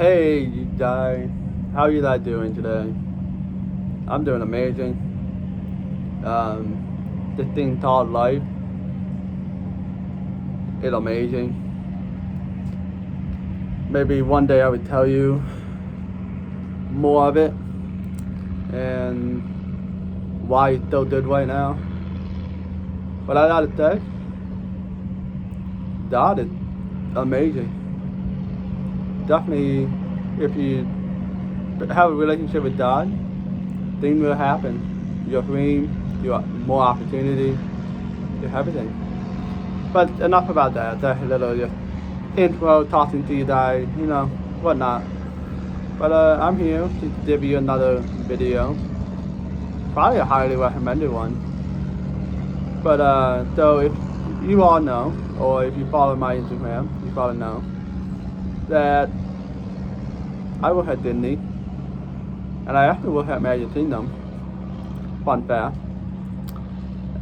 Hey, you guys, how you guys doing today? I'm doing amazing. This thing called life is amazing. Maybe one day I would tell you more of it and why it's so good right now. But I gotta say, God is amazing. Definitely, if you have a relationship with God, things will happen. Your dream, your more opportunity, your everything. But enough about that. That's a little just intro talking to you guys, whatnot. But I'm here to give you another video. Probably a highly recommended one. But so if you all know, or if you follow my Instagram, you probably know that I work at Disney, and I actually work at Magic Kingdom. Fun fact.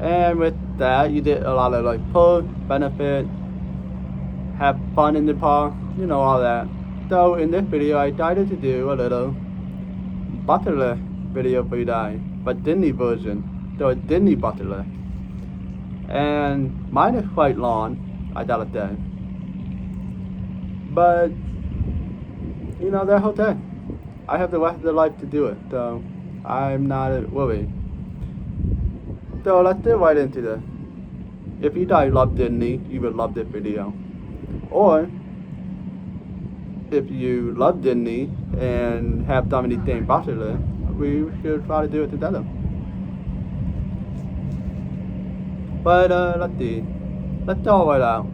And with that, you did a lot of like perks, benefit, have fun in the park, all that. So in this video, I decided to do a little butler video for you guys, but Disney version, so a Disney butler. And mine is quite long, I gotta say. But that's okay. I have the rest of the life to do it, so I'm not worried. So let's get right into this. If you guys love Disney, you will love this video. Or if you love Disney and have somebody named Butler, we should try to do it together. But let's see. Let's go right out.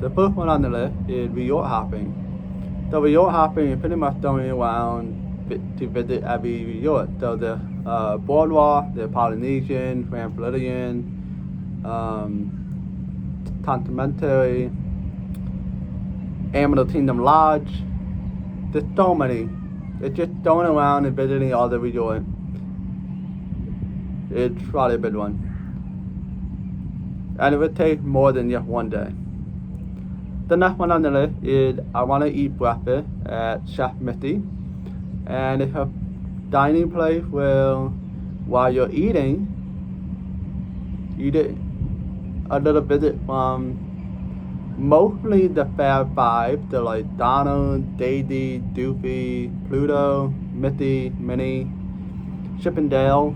The first one on the list is resort hopping. So resort hopping is pretty much going around to visit every resort. So the Boardwalk, the Polynesian, Grand Floridian, Continental, Animal Kingdom Lodge. There's so many. It's just going around and visiting all the resorts. It's probably a big one. And it would take more than just one day. The next one on the list is I want to eat breakfast at Chef Misty. And it's a dining place where while you're eating, you get a little visit from mostly the Fab Five, the like Donald, Daisy, Doofy, Pluto, Mickey, Minnie, Chip and Dale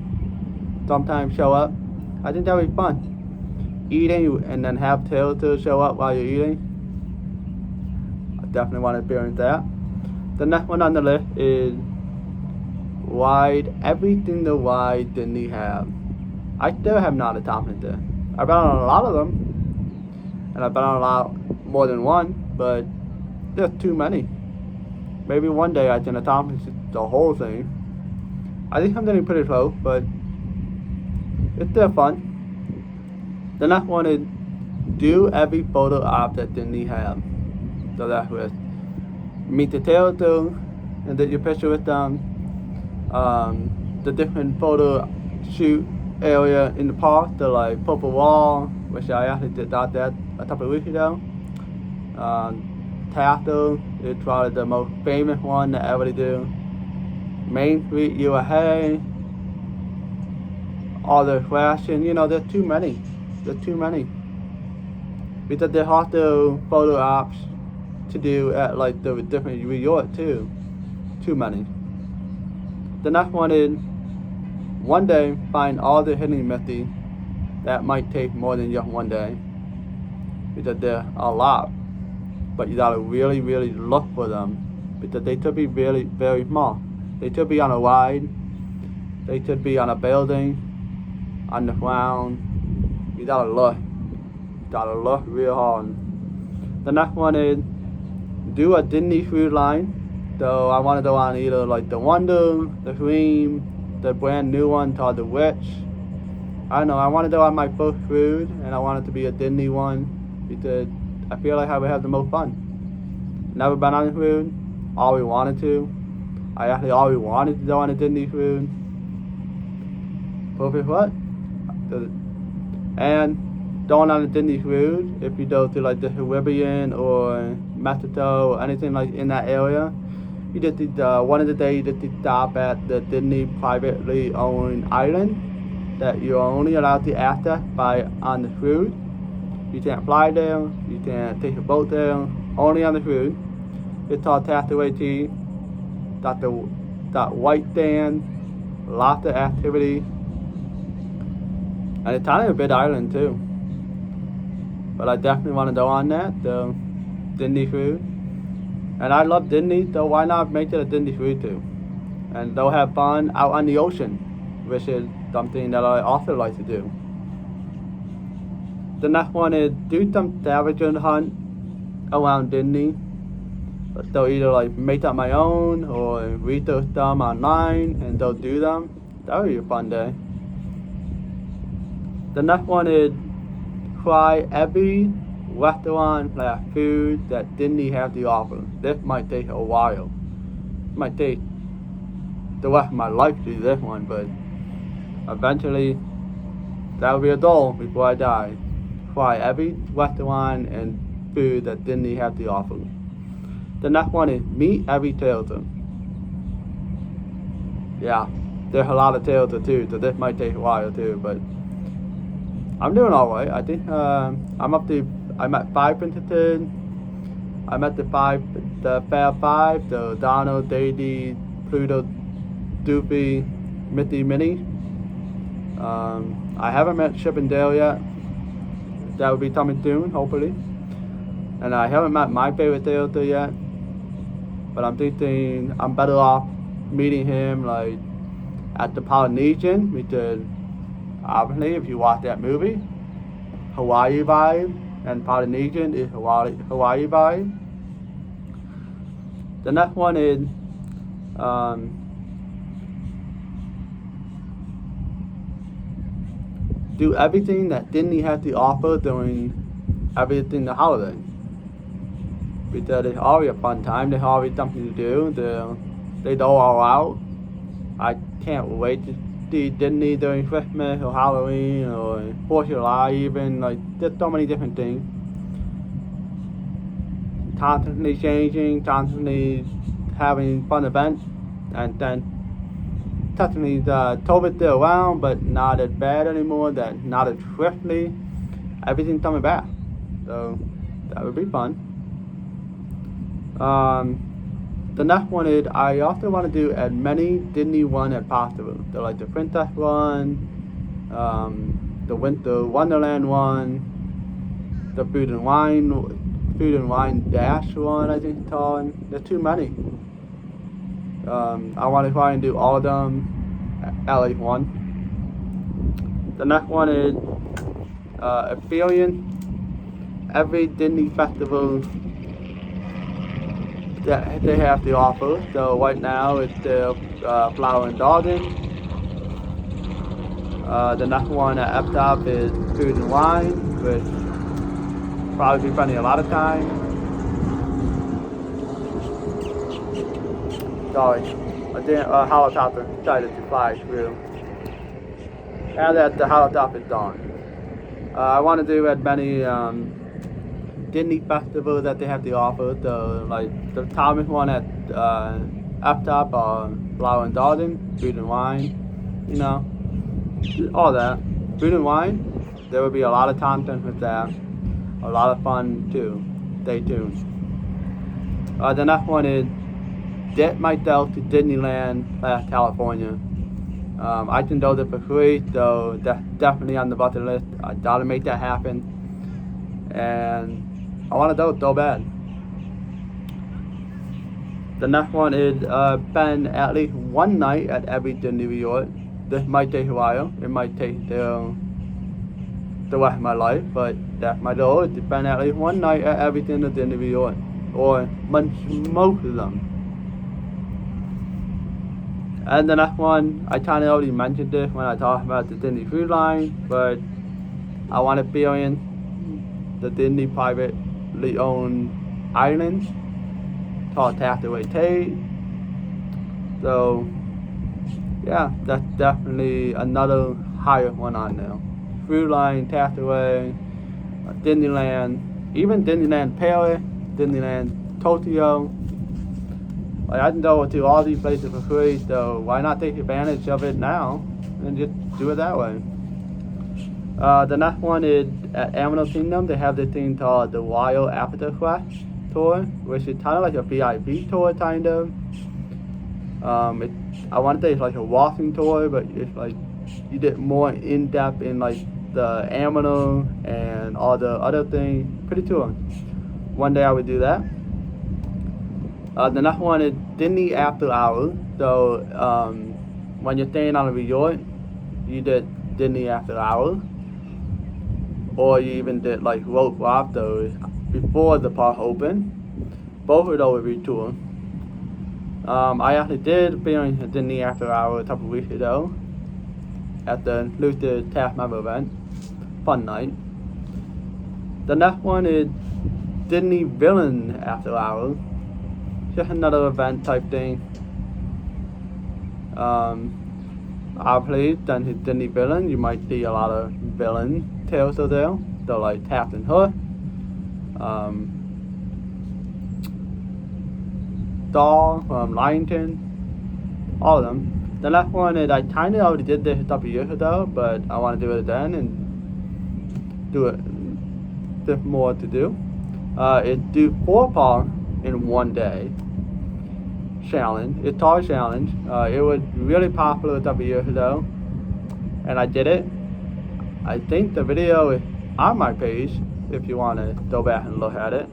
sometimes show up. I think that would be fun. Eating and then have characters show up while you're eating. I definitely want to experience that. The next one on the list is ride everything the ride Disney have. I still have not accomplished it. I've been on a lot of them, and I've been on a lot more than one, but there's too many. Maybe one day I can accomplish the whole thing. I think I'm getting pretty close, but it's still fun. The next one is do every photo op that Disney have. So that's with meet the character and take your picture with them. The different photo shoot area in the park, the like purple wall, which I actually did that a couple of weeks ago. Tassel is probably the most famous one that I ever do. Main Street USA, all the fashion, there's too many. There's too many. Because they have to photo ops to do at like the different resort too. Too many. The next one is one day find all the hidden Mickey. That might take more than just one day. Because there are a lot. But you gotta really, really look for them. Because they could be really, very small. They could be on a ride. They could be on a building, on the ground. You gotta look. You gotta look real hard. The next one is do a Disney food line. So I want to go on either like the Wonder, the Dream, the brand new one called the Witch. I don't know. I want to go on my first food, and I want it to be a Disney one because I feel like I would have the most fun. Never been on a food. Always wanted to. I actually always wanted to go on a Disney food. Perfect what? And going on a Disney cruise, if you go to like the Caribbean or Mexico or anything like in that area, you just need one of the days you just need to stop at the Disney privately owned island that you're only allowed to access by on the cruise. You can't fly there, you can't take a boat there, only on the cruise. It's called Castaway Key. Got white sand, lots of activity, and it's kind of a big island too. But I definitely want to go on that, the Disney cruise. And I love Disney, so why not make it a Disney cruise too? And they'll have fun out on the ocean, which is something that I also like to do. The next one is do some scavenger hunt around Disney. So either like make up my own or research them online and they'll do them. That would be a fun day. The next one is try every restaurant / food that Disney has to offer. This might take a while. It might take the rest of my life to do this one, but eventually that will be a goal before I die. Try every restaurant and food that Disney has to offer. The next one is meet every character. Yeah, there's a lot of characters too, so this might take a while too, but I'm doing alright. I think I'm at 5 princesses. I'm at the Fab Five, so Donald, Daisy, Pluto, Doopy, Mickey, Minnie. I haven't met Chip and Dale yet. That will be coming soon, hopefully. And I haven't met my favorite character yet. But I'm thinking I'm better off meeting him like at the Polynesian, because obviously if you watch that movie, Hawaii vibe, and Polynesian is Hawaii vibe. The next one is do everything that Disney has to offer during everything the holiday. Because it's always a fun time, there's always something to do, they go all out. I can't wait to see Disney during Christmas or Halloween or 4th of July even, like there's so many different things. Constantly changing, constantly having fun events, and then technically the COVID's still around, but not as bad anymore, not as swiftly. Everything's coming back, so that would be fun. The next one is I also want to do as many Disney runs as possible. So like the Princess run, the Winter Wonderland run, the Food and Wine Dash run, I think it's called. There's too many. I want to try and do all of them at least one. The next one is experience every Disney festival that they have to offer. So right now it's the Flower and Garden. The next one at F-Top is Food and Wine, which probably be spending a lot of time. Sorry, a helicopter decided to fly through. And that the helicopter is gone. I want to do as many Disney festivals that they have to offer. So like the Thomas one at F-Top or Flower and Garden, Food and Wine, you know, all that. Food and Wine, there will be a lot of content with that. A lot of fun too. Stay tuned. The next one is get myself to Disneyland, California. I can go there for free, so that's definitely on the bucket list. I gotta make that happen. And I want to go so bad. The next one is spend at least one night at every Disney resort. This might take a while. It might take the rest of my life, but that's my goal, is to spend at least one night at every Disney resort, or most of them. And the next one, I kind of already mentioned this when I talked about the Disney Cruise Line, but I want to experience the Disney privately owned islands called Castaway Cay. So yeah, that's definitely another higher one on there. Cruise Line, Castaway, Disneyland, even Disneyland Paris, Disneyland Tokyo. Like, I can go to all these places for free, so why not take advantage of it now and just do it that way? The next one is at Animal Kingdom. They have this thing called the Wild After Quest tour, which is kind of like a VIP tour, kind of. I want to say it's like a walking tour, but it's like you get more in depth in like the animal and all the other things. Pretty cool. One day I would do that. The next one is Disney After Hours. So when you're staying on a resort, you did Disney After Hours, or you even did like rope those before the park opened. Both of those would be cool. I actually did experience Disney After Hours a couple of weeks ago at the Luther Taft Member event. Fun night. The next one is Disney Villain After Hours. Just another event type thing. Obviously, then his Disney Villain, you might see a lot of villain tales of there. So like Captain Hook, Doll from Lion King, all of them. The last one is I kind of already did this a couple years ago, but I want to do it again and do it. There's more to do. It's do 4 parks in one day. Challenge. It's called a challenge. It was really popular a couple years ago, and I did it. I think the video is on my page if you want to go back and look at it.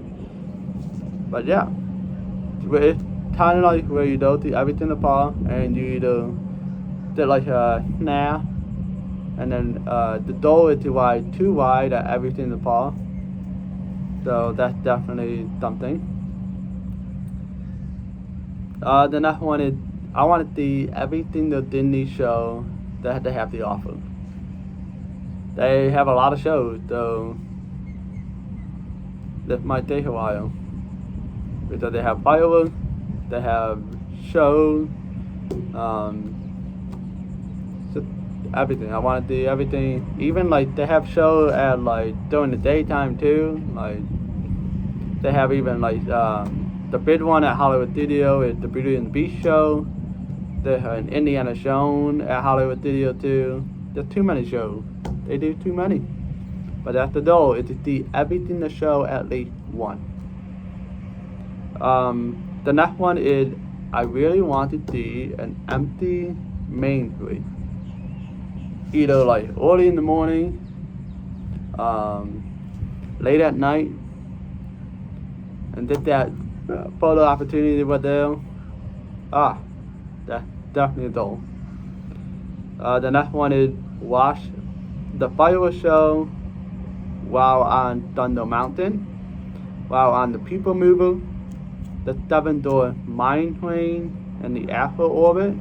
But yeah, it's kind of like where you go to everything in the park and you either did like a snap, and then the door is too wide at everything in the park. So that's definitely something. The next one is I want to see everything the Disney show that they have to offer. They have a lot of shows, so that might take a while. Because they have fireworks, they have shows, just everything. I want to do everything. Even like they have shows at like during the daytime too. Like they have even like the big one at Hollywood Studio is the Beauty and the Beast show. They have an Indiana Jones at Hollywood Studio too. There's too many shows. They do too many. But that's the goal, is to see everything the show at least once. The next one is I really want to see an empty Main Street. Either like early in the morning, late at night, and did that photo opportunity with them. That's definitely a goal. The next one is watch the fireworks show while on Thunder Mountain, while on the People Mover, the 7-door Mine Train, and the Afro Orbit.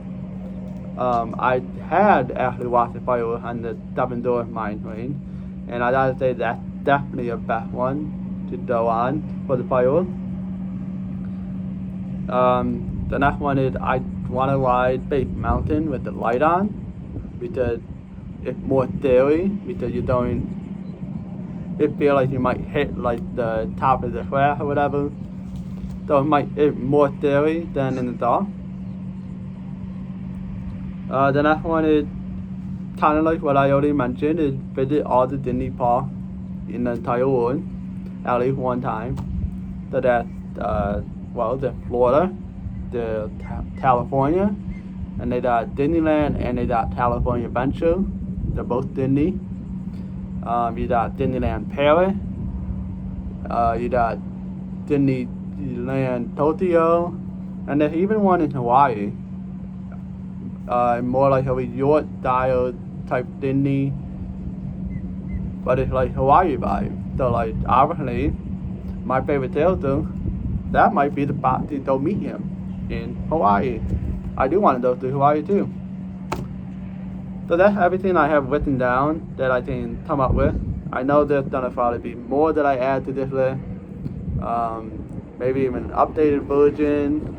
I had actually watched the fireworks on the 7-door Mine Train, and I gotta say that's definitely a best one to go on for the fireworks. The next one is I want to ride Big Mountain with the light on, because it's more scary, because you're doing, it feel like you might hit like the top of the track or whatever. So it's more scary than in the dark. The next one is kind of like what I already mentioned, is visit all the Disney parks in the entire world at least one time. So that's the Florida, the California, and they got Disneyland and they got California Adventure. They're both Disney. You got Disneyland Paris. You got Disneyland Tokyo, and there's even one in Hawaii. More like a resort style type Disney, but it's like Hawaii vibe. So like obviously, my favorite character, that might be the spot to go meet him in Hawaii. I do want to go to Hawaii too. So that's everything I have written down that I can come up with. I know there's gonna probably be more that I add to this list. Maybe even an updated version,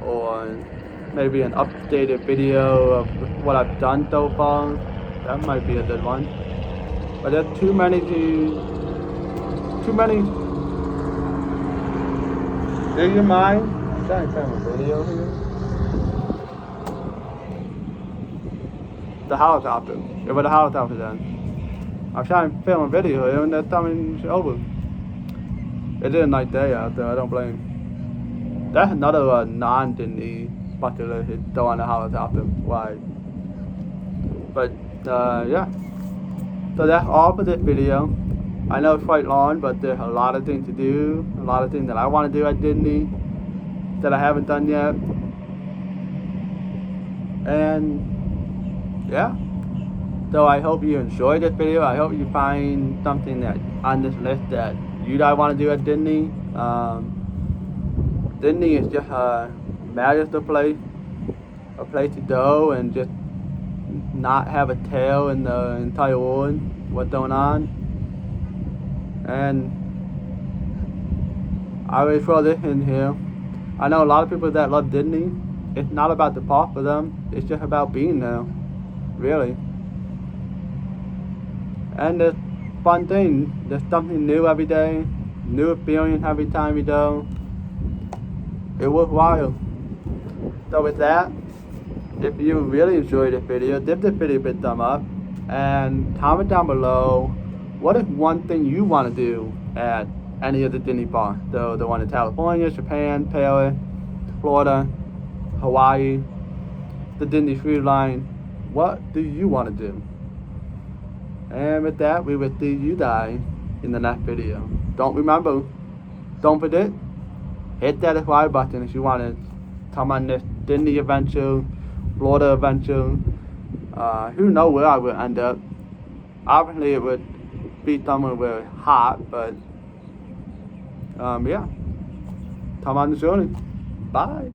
or maybe an updated video of what I've done so far. That might be a good one. But there's too many to too many. Do you mind? I'm trying to film a video here. The helicopter. It was a helicopter then. I'm trying to film a video here and they're telling me it's over. It is a nice day out there, I don't blame. That's another non-Disney bucket list is throwing a helicopter wide. But yeah. So that's all for this video. I know it's quite long, but there's a lot of things to do, a lot of things that I want to do at Disney that I haven't done yet. And yeah. So I hope you enjoyed this video. I hope you find something that on this list that you guys want to do at Disney. Disney is just a magical place, a place to go and just not have a tail in the entire world, what's going on. And I will throw this in here. I know a lot of people that love Disney. It's not about the park for them. It's just about being there, really. And there's fun things. There's something new every day, new experience every time we go. It's worthwhile. So with that, if you really enjoyed this video, give this video a big thumb up and comment down below what is one thing you want to do at any of the Disney parks. So the one in California, Japan, Paris, Florida, Hawaii, the Disney Cruise Line. What do you want to do? And with that, we will see you guys in the next video. Don't forget, hit that subscribe button if you want to come on this Disney adventure, Florida adventure. Who knows where I would end up. Obviously it would be somewhere where it's hot, but yeah. Come on the journey. Bye.